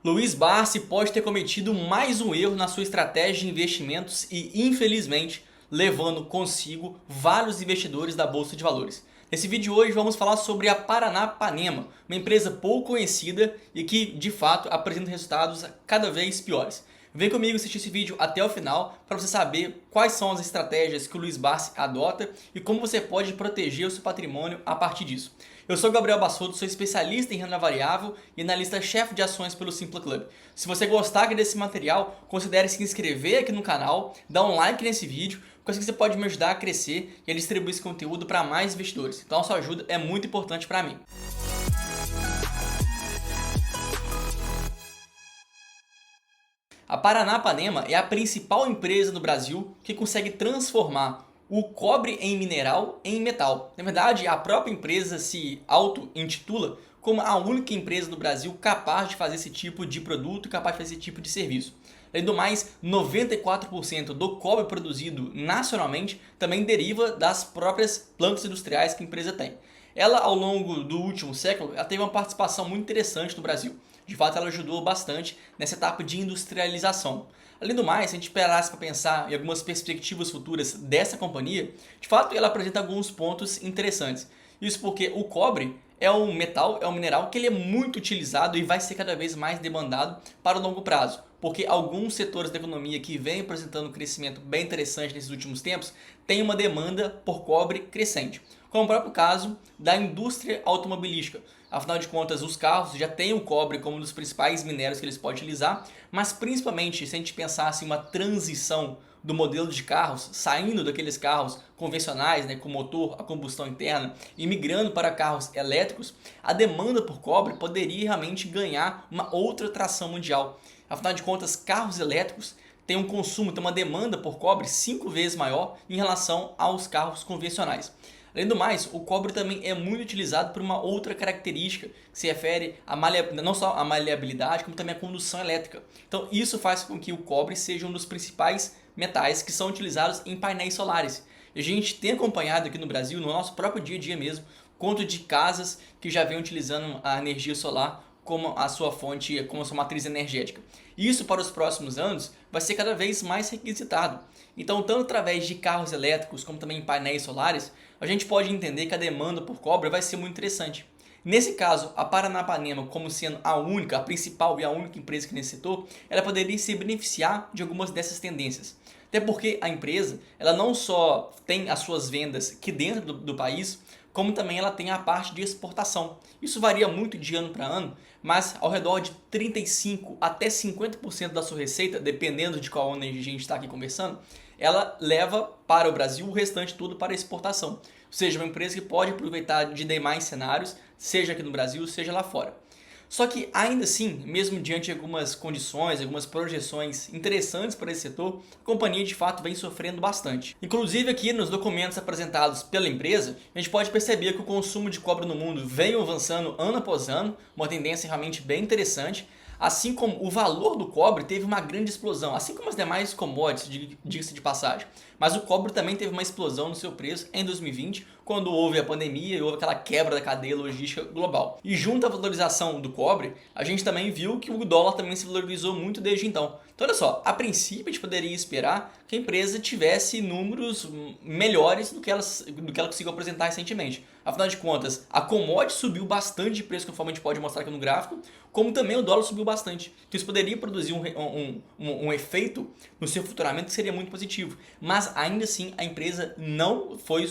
Luiz Barsi pode ter cometido mais um erro na sua estratégia de investimentos e, infelizmente, levando consigo vários investidores da Bolsa de Valores. Nesse vídeo de hoje vamos falar sobre a Paranapanema, uma empresa pouco conhecida e que, de fato, apresenta resultados cada vez piores. Vem comigo assistir esse vídeo até o final para você saber quais são as estratégias que o Luiz Barsi adota e como você pode proteger o seu patrimônio a partir disso. Eu sou Gabriel Bassotto, sou especialista em renda variável e analista-chefe de ações pelo Simpla Club. Se você gostar desse material, considere se inscrever aqui no canal, dar um like nesse vídeo, porque assim você pode me ajudar a crescer e a distribuir esse conteúdo para mais investidores. Então a sua ajuda é muito importante para mim. A Paranapanema é a principal empresa no Brasil que consegue transformar o cobre em mineral em metal. Na verdade, a própria empresa se auto-intitula como a única empresa no Brasil capaz de fazer esse tipo de produto e capaz de fazer esse tipo de serviço. Além do mais, 94% do cobre produzido nacionalmente também deriva das próprias plantas industriais que a empresa tem. Ela, ao longo do último século, ela teve uma participação muito interessante no Brasil. De fato, ela ajudou bastante nessa etapa de industrialização. Além do mais, se a gente parasse para pensar em algumas perspectivas futuras dessa companhia, de fato ela apresenta alguns pontos interessantes. Isso porque o cobre é um metal, é um mineral que ele é muito utilizado e vai ser cada vez mais demandado para o longo prazo. Porque alguns setores da economia que vêm apresentando um crescimento bem interessante nesses últimos tempos têm uma demanda por cobre crescente. Como o próprio caso da indústria automobilística. Afinal de contas, os carros já têm o cobre como um dos principais minérios que eles podem utilizar, mas principalmente se a gente pensasse em uma transição do modelo de carros, saindo daqueles carros convencionais, com motor a combustão interna e migrando para carros elétricos, a demanda por cobre poderia realmente ganhar uma outra tração mundial. Afinal de contas, carros elétricos têm um consumo, têm uma demanda por cobre 5 vezes maior em relação aos carros convencionais. Além do mais, o cobre também é muito utilizado por uma outra característica que se refere a não só à maleabilidade, como também à condução elétrica. Então isso faz com que o cobre seja um dos principais metais que são utilizados em painéis solares. E a gente tem acompanhado aqui no Brasil, no nosso próprio dia a dia mesmo, conto de casas que já vêm utilizando a energia solar como a sua fonte, como a sua matriz energética. Isso para os próximos anos vai ser cada vez mais requisitado. Então, tanto através de carros elétricos como também painéis solares, a gente pode entender que a demanda por cobre vai ser muito interessante. Nesse caso, a Paranapanema, como sendo a única, a principal e a única empresa que nesse setor, ela poderia se beneficiar de algumas dessas tendências. Até porque a empresa, ela não só tem as suas vendas aqui dentro do país, como também ela tem a parte de exportação. Isso varia muito de ano para ano, mas ao redor de 35% até 50% da sua receita, dependendo de qual ano a gente está aqui conversando, ela leva para o Brasil o restante tudo para exportação. Ou seja, uma empresa que pode aproveitar de demais cenários, seja aqui no Brasil, seja lá fora. Só que ainda assim, mesmo diante de algumas condições, algumas projeções interessantes para esse setor, a companhia de fato vem sofrendo bastante. Inclusive aqui nos documentos apresentados pela empresa, a gente pode perceber que o consumo de cobre no mundo vem avançando ano após ano, uma tendência realmente bem interessante. Assim como o valor do cobre teve uma grande explosão, assim como as demais commodities, diga-se de passagem. Mas o cobre também teve uma explosão no seu preço em 2020, quando houve a pandemia e houve aquela quebra da cadeia logística global. E junto à valorização do cobre, a gente também viu que o dólar também se valorizou muito desde então. Então olha só, a princípio a gente poderia esperar que a empresa tivesse números melhores do que ela conseguiu apresentar recentemente. Afinal de contas, a commodity subiu bastante de preço, conforme a gente pode mostrar aqui no gráfico, como também o dólar subiu bastante. Então isso poderia produzir um efeito no seu faturamento que seria muito positivo. Mas ainda assim a empresa não foi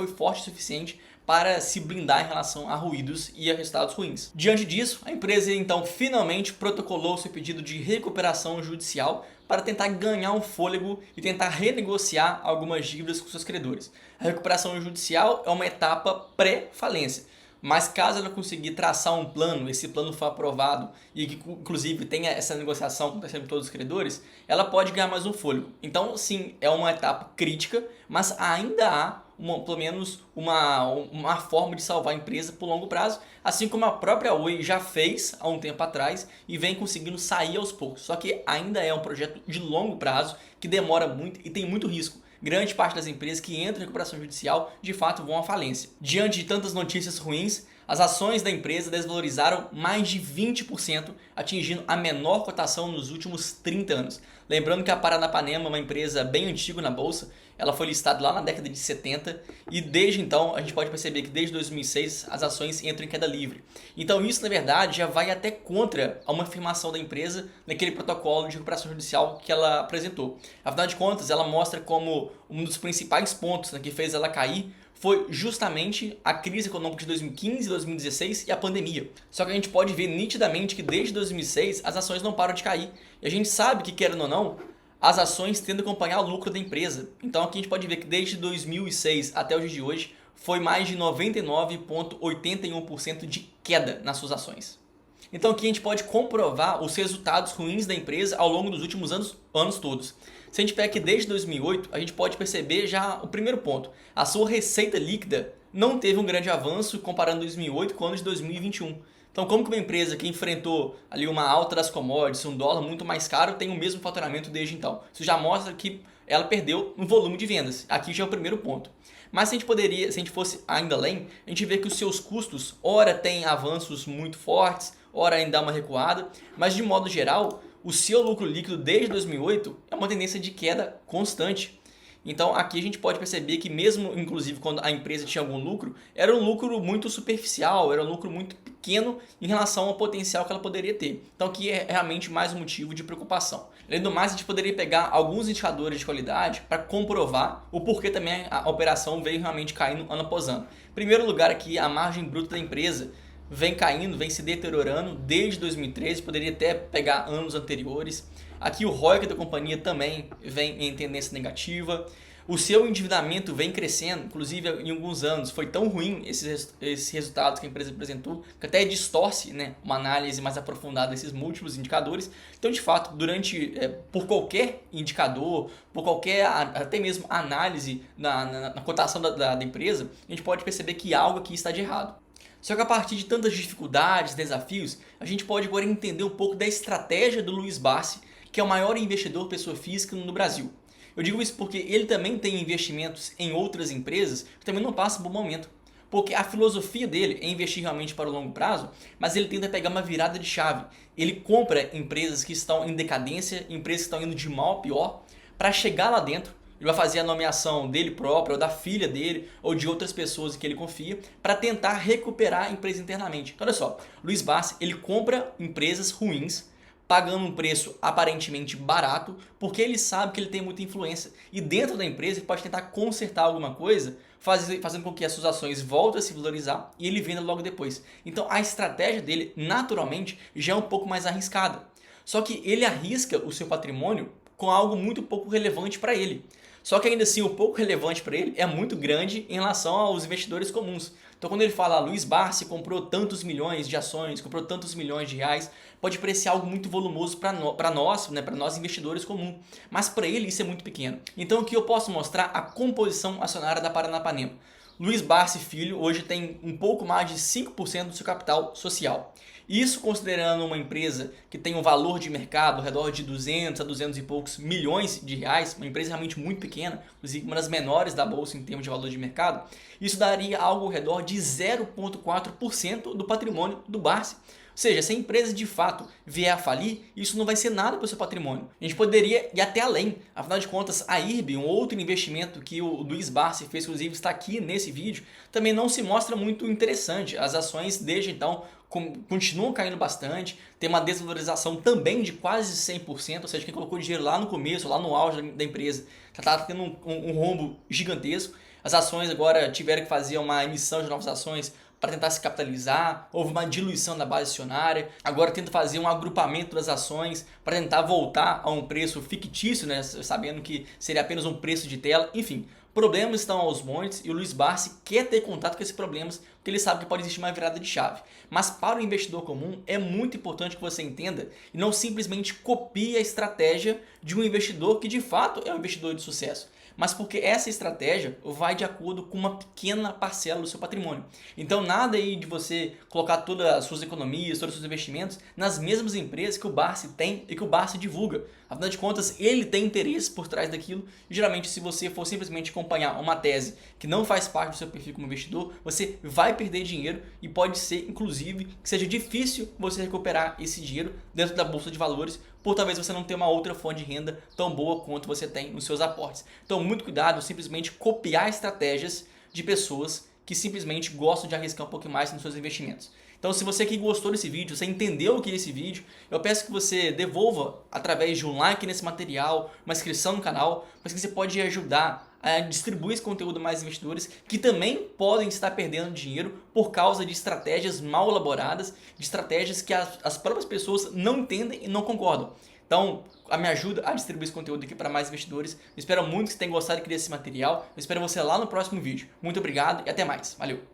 forte o suficiente para se blindar em relação a ruídos e a resultados ruins. Diante disso, a empresa então finalmente protocolou seu pedido de recuperação judicial para tentar ganhar um fôlego e tentar renegociar algumas dívidas com seus credores. A recuperação judicial é uma etapa pré-falência. Mas caso ela conseguir traçar um plano, esse plano for aprovado e que inclusive tenha essa negociação acontecendo com todos os credores, ela pode ganhar mais um fôlego. Então sim, é uma etapa crítica, mas ainda há pelo menos uma forma de salvar a empresa por longo prazo, assim como a própria Oi já fez há um tempo atrás e vem conseguindo sair aos poucos. Só que ainda é um projeto de longo prazo que demora muito e tem muito risco. Grande parte das empresas que entram em recuperação judicial de fato vão à falência. Diante de tantas notícias ruins, As ações da empresa desvalorizaram mais de 20%, atingindo a menor cotação nos últimos 30 anos. Lembrando que a Paranapanema é uma empresa bem antiga na bolsa, ela foi listada lá na década de 70 e desde então a gente pode perceber que desde 2006 as ações entram em queda livre. Então isso na verdade já vai até contra uma afirmação da empresa naquele protocolo de recuperação judicial que ela apresentou. Afinal de contas, ela mostra como um dos principais pontos que fez ela cair foi justamente a crise econômica de 2015, 2016 e a pandemia. Só que a gente pode ver nitidamente que desde 2006 as ações não param de cair. E a gente sabe que, querendo ou não, as ações tendem a acompanhar o lucro da empresa. Então aqui a gente pode ver que desde 2006 até o dia de hoje foi mais de 99,81% de queda nas suas ações. Então aqui a gente pode comprovar os resultados ruins da empresa ao longo dos últimos anos todos. Se a gente pega aqui desde 2008, a gente pode perceber já o primeiro ponto. A sua receita líquida não teve um grande avanço comparando 2008 com o ano de 2021. Então como que uma empresa que enfrentou ali uma alta das commodities, um dólar muito mais caro, tem o mesmo faturamento desde então? Isso já mostra que ela perdeu no volume de vendas. Aqui já é o primeiro ponto. Mas se a gente fosse ainda além, a gente vê que os seus custos, ora tem avanços muito fortes, ora ainda dá uma recuada, mas de modo geral, o seu lucro líquido desde 2008 é uma tendência de queda constante. Então aqui a gente pode perceber que mesmo, inclusive, quando a empresa tinha algum lucro, era um lucro muito superficial, era um lucro muito pequeno em relação ao potencial que ela poderia ter. Então aqui é realmente mais um motivo de preocupação. Além do mais, a gente poderia pegar alguns indicadores de qualidade para comprovar o porquê também a operação veio realmente caindo ano após ano. Em primeiro lugar aqui, a margem bruta da empresa vem caindo, vem se deteriorando desde 2013, poderia até pegar anos anteriores. Aqui o ROIC da companhia também vem em tendência negativa. O seu endividamento vem crescendo, inclusive em alguns anos foi tão ruim esses resultados que a empresa apresentou, que até distorce, né, uma análise mais aprofundada desses múltiplos indicadores. Então, de fato, por qualquer indicador, por qualquer até mesmo análise na cotação da empresa, a gente pode perceber que algo aqui está de errado. Só que a partir de tantas dificuldades, desafios, a gente pode agora entender um pouco da estratégia do Luiz Barsi, que é o maior investidor pessoa física no Brasil. Eu digo isso porque ele também tem investimentos em outras empresas que também não passam por um bom momento. Porque a filosofia dele é investir realmente para o longo prazo, mas ele tenta pegar uma virada de chave. Ele compra empresas que estão em decadência, empresas que estão indo de mal a pior, para chegar lá dentro. Ele vai fazer a nomeação dele próprio, ou da filha dele, ou de outras pessoas que ele confia, para tentar recuperar a empresa internamente. Então olha só, Luiz Barsi, ele compra empresas ruins, pagando um preço aparentemente barato, porque ele sabe que ele tem muita influência. E dentro da empresa ele pode tentar consertar alguma coisa, fazendo com que as suas ações voltem a se valorizar e ele venda logo depois. Então a estratégia dele, naturalmente, já é um pouco mais arriscada. Só que ele arrisca o seu patrimônio com algo muito pouco relevante para ele. Só que ainda assim o pouco relevante para ele é muito grande em relação aos investidores comuns. Então quando ele fala Luiz Barsi comprou tantos milhões de ações, comprou tantos milhões de reais, pode parecer algo muito volumoso para nós, né, para nós investidores comuns. Mas para ele isso é muito pequeno. Então aqui eu posso mostrar a composição acionária da Paranapanema. Luiz Barsi Filho hoje tem um pouco mais de 5% do seu capital social. Isso considerando uma empresa que tem um valor de mercado ao redor de 200 a 200 e poucos milhões de reais, uma empresa realmente muito pequena, inclusive uma das menores da bolsa em termos de valor de mercado, isso daria algo ao redor de 0,4% do patrimônio do Barsi. Ou seja, se a empresa de fato vier a falir, isso não vai ser nada para o seu patrimônio. A gente poderia ir até além. Afinal de contas, a IRB, um outro investimento que o Luiz Barsi fez, inclusive está aqui nesse vídeo, também não se mostra muito interessante. As ações desde então continuam caindo bastante, tem uma desvalorização também de quase 100%, ou seja, quem colocou dinheiro lá no começo, lá no auge da empresa, está tendo um rombo gigantesco. As ações agora tiveram que fazer uma emissão de novas ações para tentar se capitalizar, houve uma diluição da base acionária, agora tenta fazer um agrupamento das ações para tentar voltar a um preço fictício, né, sabendo que seria apenas um preço de tela, enfim. Problemas estão aos montes e o Luiz Barsi quer ter contato com esses problemas porque ele sabe que pode existir uma virada de chave. Mas para o investidor comum é muito importante que você entenda e não simplesmente copie a estratégia de um investidor que de fato é um investidor de sucesso. mas porque essa estratégia vai de acordo com uma pequena parcela do seu patrimônio. Então nada aí de você colocar todas as suas economias, todos os seus investimentos nas mesmas empresas que o Barsi tem e que o Barsi divulga. Afinal de contas, ele tem interesse por trás daquilo e geralmente se você for simplesmente acompanhar uma tese que não faz parte do seu perfil como investidor, você vai perder dinheiro e pode ser, inclusive, que seja difícil você recuperar esse dinheiro dentro da bolsa de valores por talvez você não ter uma outra fonte de renda tão boa quanto você tem nos seus aportes. Então, muito cuidado, simplesmente copiar estratégias de pessoas que simplesmente gostam de arriscar um pouco mais nos seus investimentos. Então, se você aqui gostou desse vídeo, você entendeu o que é esse vídeo, eu peço que você devolva através de um like nesse material, uma inscrição no canal, mas que você pode ajudar a distribuir esse conteúdo a mais investidores que também podem estar perdendo dinheiro por causa de estratégias mal elaboradas, de estratégias que as próprias pessoas não entendem e não concordam. Então, me ajuda a distribuir esse conteúdo aqui para mais investidores. Eu espero muito que você tenha gostado desse material. Eu espero você lá no próximo vídeo. Muito obrigado e até mais. Valeu!